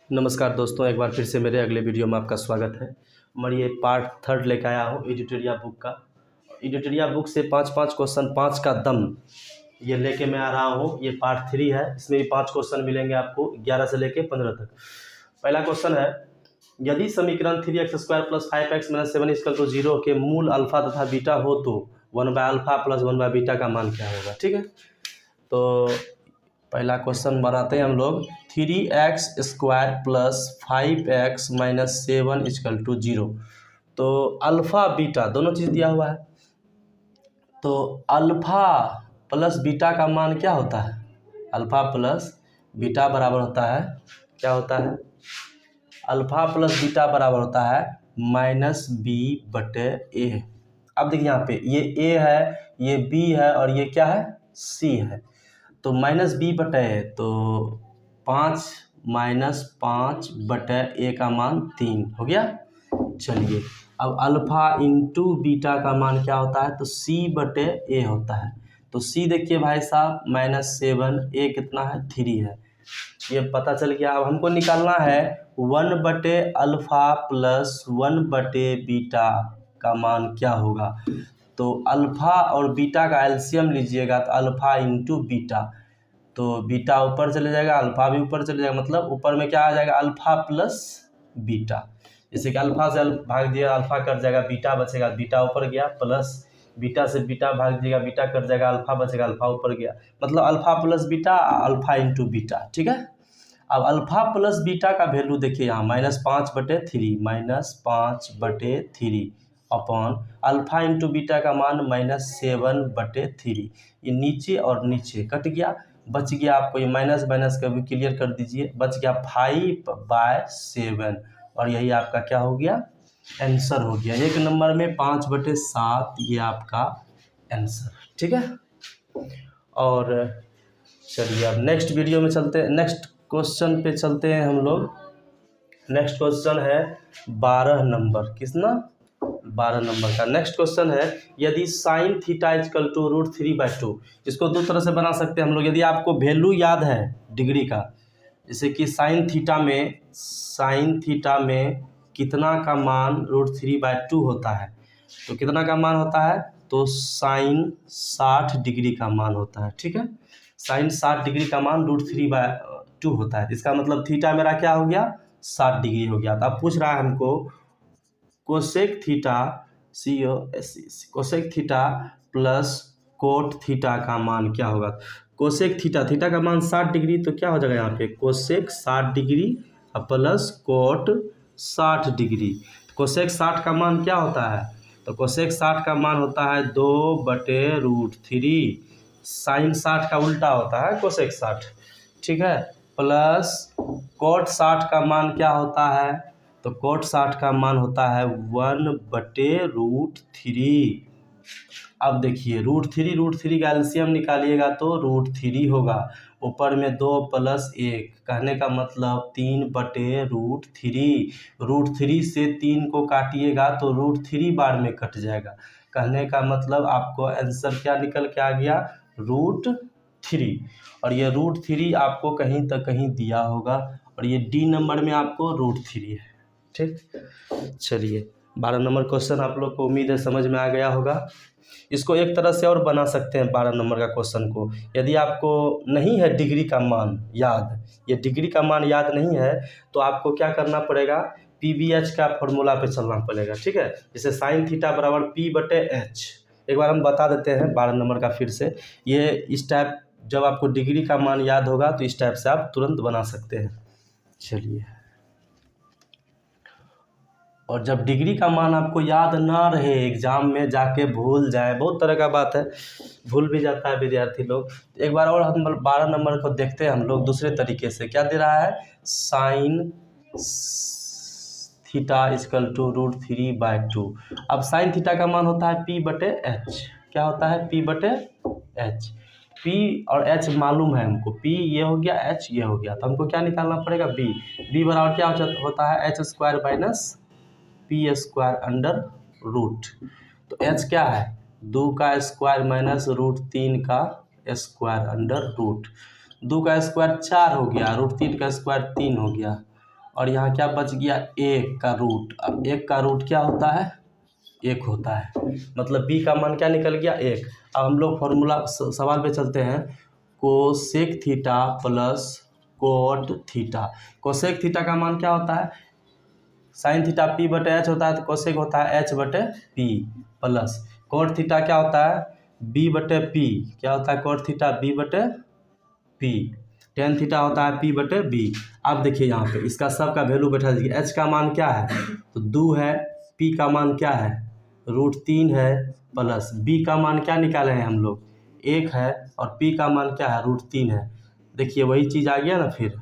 नमस्कार दोस्तों, एक बार फिर से मेरे अगले वीडियो में आपका स्वागत है। मैं ये पार्ट 3 लेकर आया हूँ एडिटोरिया बुक का। एडिटोरिया बुक से 5 क्वेश्चन 5 का दम ये लेके मैं आ रहा हूँ। ये पार्ट 3 है, इसमें भी 5 क्वेश्चन मिलेंगे आपको 11 से लेके 15 तक। पहला क्वेश्चन है, यदि समीकरण 3x² + 5x - 7 = 0 के मूल अल्फा तथा बीटा हो तो 1/α + 1/β का मान क्या होगा। ठीक है, तो पहला क्वेश्चन बनाते हैं हम लोग। 3x² + 5x - 7 = 0। तो अल्फ़ा बीटा दोनों चीज़ दिया हुआ है, तो अल्फ़ा प्लस बीटा का मान क्या होता है। अल्फ़ा प्लस बीटा बराबर होता है, क्या होता है, अल्फ़ा प्लस बीटा बराबर होता है -b/a। अब देखिए यहाँ पे ये a है, ये b है और ये क्या है, c है। तो -b/a, तो 5 - 5/a का मान 3 हो गया। चलिए, अब अल्फ़ा इंटू बीटा का मान क्या होता है, तो c/a होता है। तो c देखिए भाई साहब -7, a कितना है, 3 है। ये पता चल गया। अब हमको निकालना है 1/अल्फ़ा + 1/बीटा का मान क्या होगा। तो अल्फ़ा और बीटा का एलसीएम लीजिएगा, तो अल्फ़ा इंटू बीटा, तो बीटा ऊपर चले जाएगा, अल्फ़ा भी ऊपर चले जाएगा, मतलब ऊपर में क्या आ जाएगा, अल्फ़ा प्लस बीटा। जैसे कि अल्फ़ा से भाग दिया, अल्फ़ा कट जाएगा, बीटा बचेगा, बीटा ऊपर गया, प्लस बीटा से बीटा भाग दिएगा, बीटा कट जाएगा, अल्फ़ा बचेगा, अल्फ़ा ऊपर गया, मतलब alpha plus beta, alpha into beta. ठीक है, अब अल्फ़ा प्लस बीटा का वैल्यू देखिए यहाँ -5/3 -5/3 अपॉन अल्फ़ा इंटू बीटा का मान -7/3। ये नीचे और नीचे कट गया, बच गया आपको ये माइनस माइनस का भी क्लियर कर दीजिए, बच गया 5/7 और यही आपका क्या हो गया, आंसर हो गया। एक नंबर में 5/7 ये आपका आंसर। ठीक है, और चलिए अब नेक्स्ट वीडियो में चलते हैं, नेक्स्ट क्वेश्चन पे चलते हैं हम लोग। नेक्स्ट क्वेश्चन है 12 नंबर, कितना, 12 नंबर का नेक्स्ट क्वेश्चन है, यदि sin θ = √3/2। इसको दो तरह से बना सकते हैं हम लोग। यदि आपको वैल्यू याद है डिग्री का, जैसे कि sin θ में कितना का मान √3/2 होता है, तो कितना का मान होता है, तो sin 60 डिग्री का मान होता है। ठीक है, sin 60 डिग्री का मान √3/2 होता है। इसका मतलब थीटा मेरा क्या हो गया, 60 डिग्री हो गया। तो अब पूछ रहा है हमको cosec theta cosec theta plus cot theta का मान क्या होगा। कोसेक थीटा का मान 60 डिग्री, तो क्या हो जाएगा यहाँ पे, cosec 60 degree plus coat 60 degree. Cosec 60 का मान क्या होता है, तो कोसेक 60 का मान होता है 2/√3। साइन 60 का उल्टा होता है कोसेक 60। ठीक है, प्लस कोट 60 का मान क्या होता है, तो कोट 60 का मान होता है 1/√3। अब देखिए √3 का एलसीएम निकालिएगा तो √3 होगा, ऊपर में 2 + 1, कहने का मतलब 3/√3। √3 से 3 को काटिएगा तो √3 बार में कट जाएगा, कहने का मतलब आपको आंसर क्या निकल के आ गया, √3। और ये √3 आपको कहीं तक कहीं दिया होगा, और ये डी नंबर में आपको √3 है। ठीक, चलिए 12 नंबर क्वेश्चन आप लोग को उम्मीद है समझ में आ गया होगा। इसको एक तरह से और बना सकते हैं 12 नंबर का क्वेश्चन को। यदि आपको नहीं है डिग्री का मान याद, ये डिग्री का मान याद नहीं है, तो आपको क्या करना पड़ेगा, PBH का फॉर्मूला पे चलना पड़ेगा। ठीक है, जैसे sin θ = P/H। एक बार हम बता देते हैं 12 नंबर का फिर से। ये इस टाइप, जब आपको डिग्री का मान याद होगा तो इस टाइप से आप तुरंत बना सकते हैं। चलिए, और जब डिग्री का मान आपको याद ना रहे, एग्जाम में जाके भूल जाए, बहुत तरह का बात है, भूल भी जाता है विद्यार्थी लोग। एक बार और हम 12 नंबर को देखते हैं हम लोग दूसरे तरीके से। क्या दे रहा है, sin θ = √3/2। अब sin θ का मान होता है P/H। क्या होता है, P/H। P और H मालूम है हमको, P ये हो गया, H ये हो गया, तो हमको क्या निकालना पड़ेगा, B। B बराबर क्या होता है, h² - p²√। तो h क्या है, 2 का स्क्वायर माइनस √3 का स्क्वायर अंडर रूट। 2 का स्क्वायर 4 हो गया, √3 का स्क्वायर 3 हो गया, और यहाँ क्या बच गया, 1 का रूट। अब 1 का रूट क्या होता है, 1 होता है, मतलब b का मान क्या निकल गया, 1। अब हम लोग फॉर्मूला सवाल पे चलते हैं। Cosec theta plus cot theta. Cosec theta का मान क्या होता है, साइन थीटा p बटे h होता है, तो कोसेक होता है h बटे p प्लस कोट थीटा क्या होता है, b बटे p। क्या होता है कोट थीटा, b बटे p। टेन थीटा होता है p बटे b। अब देखिए यहाँ पे इसका सब का वैल्यू बैठा दीजिए। h का मान क्या है, तो 2 है। p का मान क्या है, √3 है, प्लस b का मान क्या निकाले हैं हम लोग, 1 है, और p का मान क्या है, √3 है। देखिए वही चीज़ आ गया ना, फिर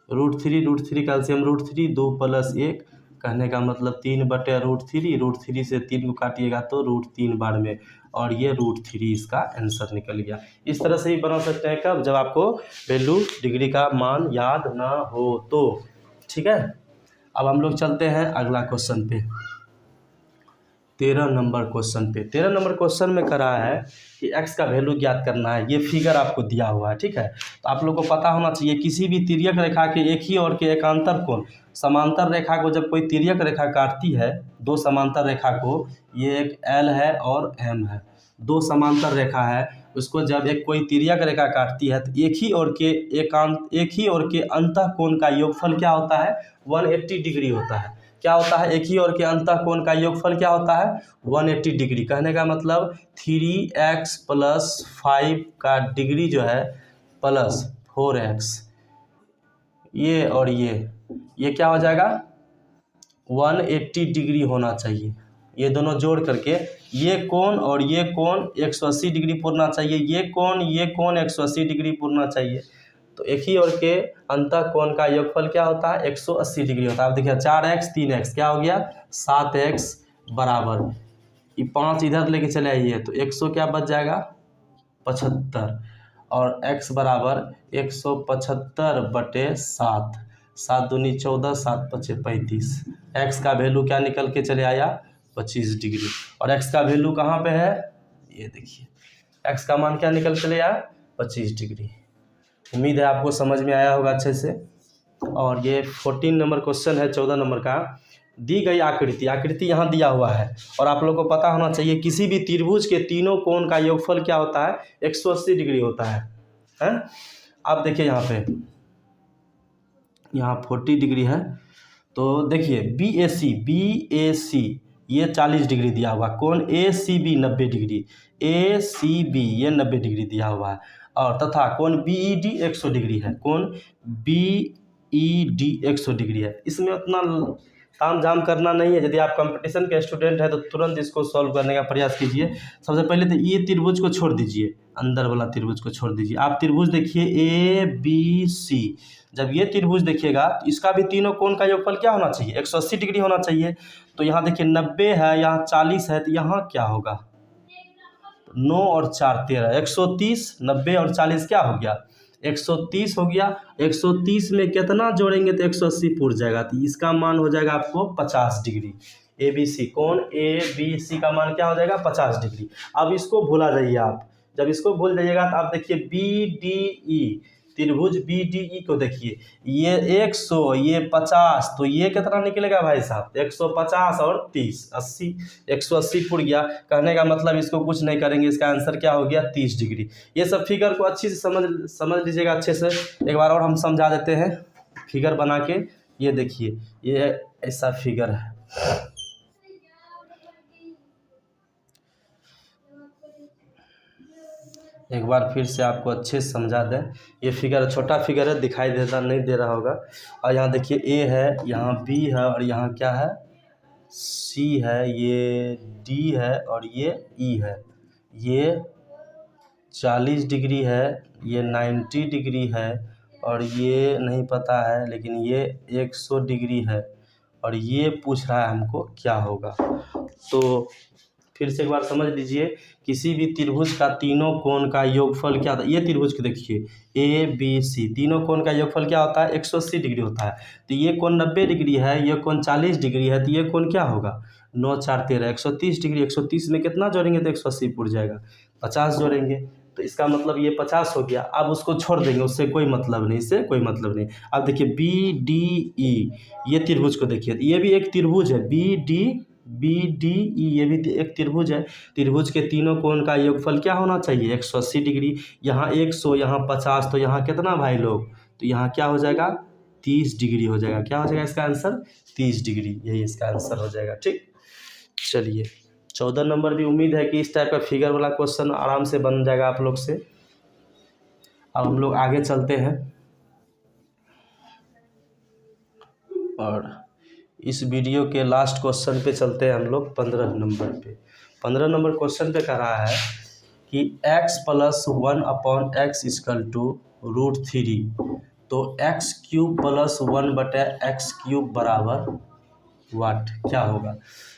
√3 कैल्शियम √3, 2 + 1, कहने का मतलब 3 बटे √3। √3 से 3 को काटिएगा तो √3 बार में, और ये √3 इसका आंसर निकल गया। इस तरह से ही बना सकते हैं, कब, जब आपको वैल्यू डिग्री का मान याद ना हो तो। ठीक है, अब हम लोग चलते हैं अगला क्वेश्चन पे, 13 नंबर क्वेश्चन पे। 13 नंबर क्वेश्चन में करा है कि x का वैल्यू ज्ञात करना है। ये फिगर आपको दिया हुआ है, ठीक है। तो आप लोग को पता होना चाहिए किसी भी तिर्यक रेखा के एक ही ओर के एकांतर कोण, समांतर रेखा को जब कोई तिर्यक रेखा काटती है, दो समांतर रेखा को, ये एक L है और M है, दो समांतर रेखा है, उसको जब एक कोई तिर्यक रेखा काटती है तो एक ही ओर के अंतः कोण का योगफल क्या होता है, 180 डिग्री होता है। क्या होता है, एक ही ओर के अंतः कोण का योगफल क्या होता है, 180 डिग्री। कहने का मतलब 3x + 5 का डिग्री जो है प्लस 4x, ये और ये क्या हो जाएगा, 180 डिग्री होना चाहिए। ये दोनों जोड़ करके ये कोण और ये कोण 180 डिग्री पूरना चाहिए, ये कोण 180 डिग्री पूरना चाहिए। तो एक ही ओर के अंतः कोण का योगफल क्या होता है, 180 डिग्री होता है। अब देखिए 4x 3x क्या हो गया, 7x बराबर, ये 5 इधर लेके चले आइए तो 100 क्या बच जाएगा, 75, और x बराबर 175 बटे 7, 7 दूनी 14, 7 पचे 35। x का वैल्यू क्या निकल के चले आया, 25 डिग्री। और x का वैल्यू कहाँ पे है, ये देखिए x का मान क्या निकल चले आया, 25 डिग्री। उम्मीद है आपको समझ में आया होगा अच्छे से। और ये 14 नंबर क्वेश्चन है, 14 नंबर का। दी गई आकृति यहाँ दिया हुआ है, और आप लोगों को पता होना चाहिए किसी भी त्रिभुज के तीनों कोण का योगफल क्या होता है, 180 डिग्री होता है, हैं? अब देखिए यहाँ पे, यहाँ 40 डिग्री है, तो देखिए BAC ये 40 डिग्री दिया हुआ, कोण ACB 90 डिग्री, ACB ये 90 डिग्री दिया हुआ है, और तथा कोण BED 100 डिग्री है, कोण BED 100 डिग्री है। इसमें उतना ताम झाम करना नहीं है। यदि आप कंपटीशन के स्टूडेंट हैं तो तुरंत इसको सॉल्व करने का प्रयास कीजिए। सबसे पहले तो ये त्रिभुज को छोड़ दीजिए, अंदर वाला त्रिभुज को छोड़ दीजिए। आप त्रिभुज देखिए ABC, जब ये त्रिभुज देखिएगा तो इसका भी तीनों कोण का योगफल क्या होना चाहिए, 180 डिग्री होना चाहिए। तो यहाँ देखिए 90 है, यहाँ 40 है, तो यहाँ क्या होगा, 9 और 4 13, 130, 90 और 40 क्या हो गया, 130 हो गया। 130 में कितना जोड़ेंगे तो 180 पूर जाएगा, तो इसका मान हो जाएगा आपको 50 डिग्री। ABC कोण ABC का मान क्या हो जाएगा, 50 डिग्री। अब इसको भूला जाइए आप, जब इसको भूल जाइएगा तो आप देखिए BDE, त्रिभुज BDE को देखिए, ये 100 ये 50, तो ये कितना निकलेगा भाई साहब, 150 और 30 80, 180 पूर गया। कहने का मतलब इसको कुछ नहीं करेंगे, इसका आंसर क्या हो गया, 30 डिग्री। ये सब फिगर को अच्छी से समझ लीजिएगा अच्छे से। एक बार और हम समझा देते हैं फिगर बना के। ये देखिए ये ऐसा फिगर है, एक बार फिर से आपको अच्छे से समझा दें। ये फिगर छोटा फिगर है, दिखाई देता नहीं दे रहा होगा। और यहाँ देखिए A है, यहाँ B है, और यहाँ क्या है, C है, ये D है, और ये E है। ये 40 डिग्री है, ये 90 डिग्री है, और ये नहीं पता है, लेकिन ये 100 डिग्री है, और ये पूछ रहा है हमको क्या होगा। तो फिर से एक बार समझ लीजिए, किसी भी त्रिभुज का तीनों कोण का योगफल क्या होता है। ये त्रिभुज को देखिए ABC, तीनों कोण का योगफल क्या होता है, 180 डिग्री होता है। तो ये कोण 90 डिग्री है, ये कोण 40 डिग्री है, तो ये कोण क्या होगा, 9 4 13, 130 डिग्री। 130 में कितना जोड़ेंगे तो 180 पूर जाएगा, 50 जोड़ेंगे। तो इसका मतलब ये 50 हो गया। अब उसको छोड़ देंगे, उससे कोई मतलब नहीं, इससे कोई मतलब नहीं। अब देखिए बी डी ई, ये त्रिभुज को देखिए, ये भी एक त्रिभुज है, बी डी ई, ये भी एक त्रिभुज है। त्रिभुज के तीनों कोण का योगफल क्या होना चाहिए? 180 डिग्री। यहाँ 100, यहाँ 50, तो यहाँ कितना भाई लोग? तो यहाँ क्या हो जाएगा? 30 डिग्री हो जाएगा। क्या हो जाएगा इसका आंसर? 30 डिग्री, यही इसका आंसर हो जाएगा। ठीक, चलिए 14 नंबर भी उम्मीद है कि इस टाइप का फिगर वाला क्वेश्चन आराम से बन जाएगा आप लोग से। अब हम लोग आगे चलते हैं और इस वीडियो के लास्ट क्वेश्चन पे चलते हैं हम लोग, 15 नंबर पे। 15 नंबर क्वेश्चन पे कह रहा है कि x + 1/x = √3, तो x³ + 1/x³ बराबर वाट क्या होगा?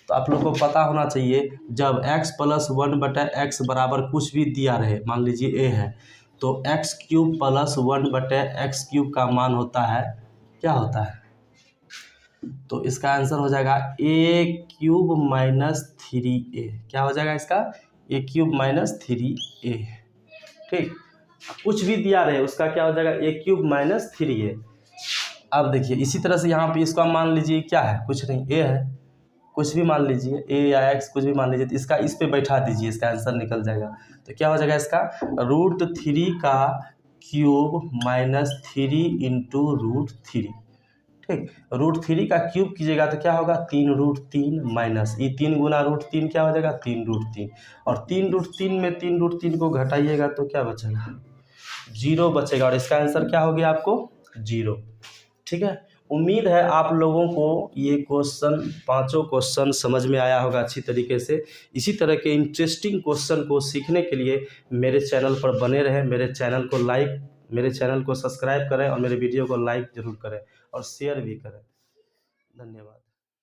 तो आप लोग को पता होना चाहिए, जब x + 1/x बराबर कुछ भी दिया रहे, मान लीजिए a है, तो x³ + 1/x³ का मान होता है, क्या होता है? तो इसका आंसर हो जाएगा a³ - 3a। क्या हो जाएगा इसका? a³ - 3a। ठीक, कुछ भी दिया रहे उसका क्या हो जाएगा? a³ - 3a। अब देखिए इसी तरह से यहाँ पे इसका मान लीजिए क्या है? कुछ नहीं, a है, कुछ भी मान लीजिए, a या x कुछ भी मान लीजिए, तो इसका इस पे बैठा दीजिए, इसका आंसर निकल जाएगा। तो क्या हो जाएगा इसका? √3 का क्यूब माइनस 3 इंटू √3। ठीक, √3 का क्यूब कीजिएगा तो क्या होगा? 3√3 माइनस ये 3 गुना √3 क्या हो जाएगा? 3√3, और 3√3 में 3√3 को घटाइएगा तो क्या बचेगा? 0 बचेगा, और इसका आंसर क्या हो गया आपको? 0। ठीक है, उम्मीद है आप लोगों को ये क्वेश्चन, पांचों क्वेश्चन समझ में आया होगा अच्छी तरीके से। इसी तरह के इंटरेस्टिंग क्वेश्चन को सीखने के लिए मेरे चैनल पर बने रहें। मेरे चैनल को सब्सक्राइब करें और मेरे वीडियो को लाइक ज़रूर करें और शेयर भी करें। धन्यवाद।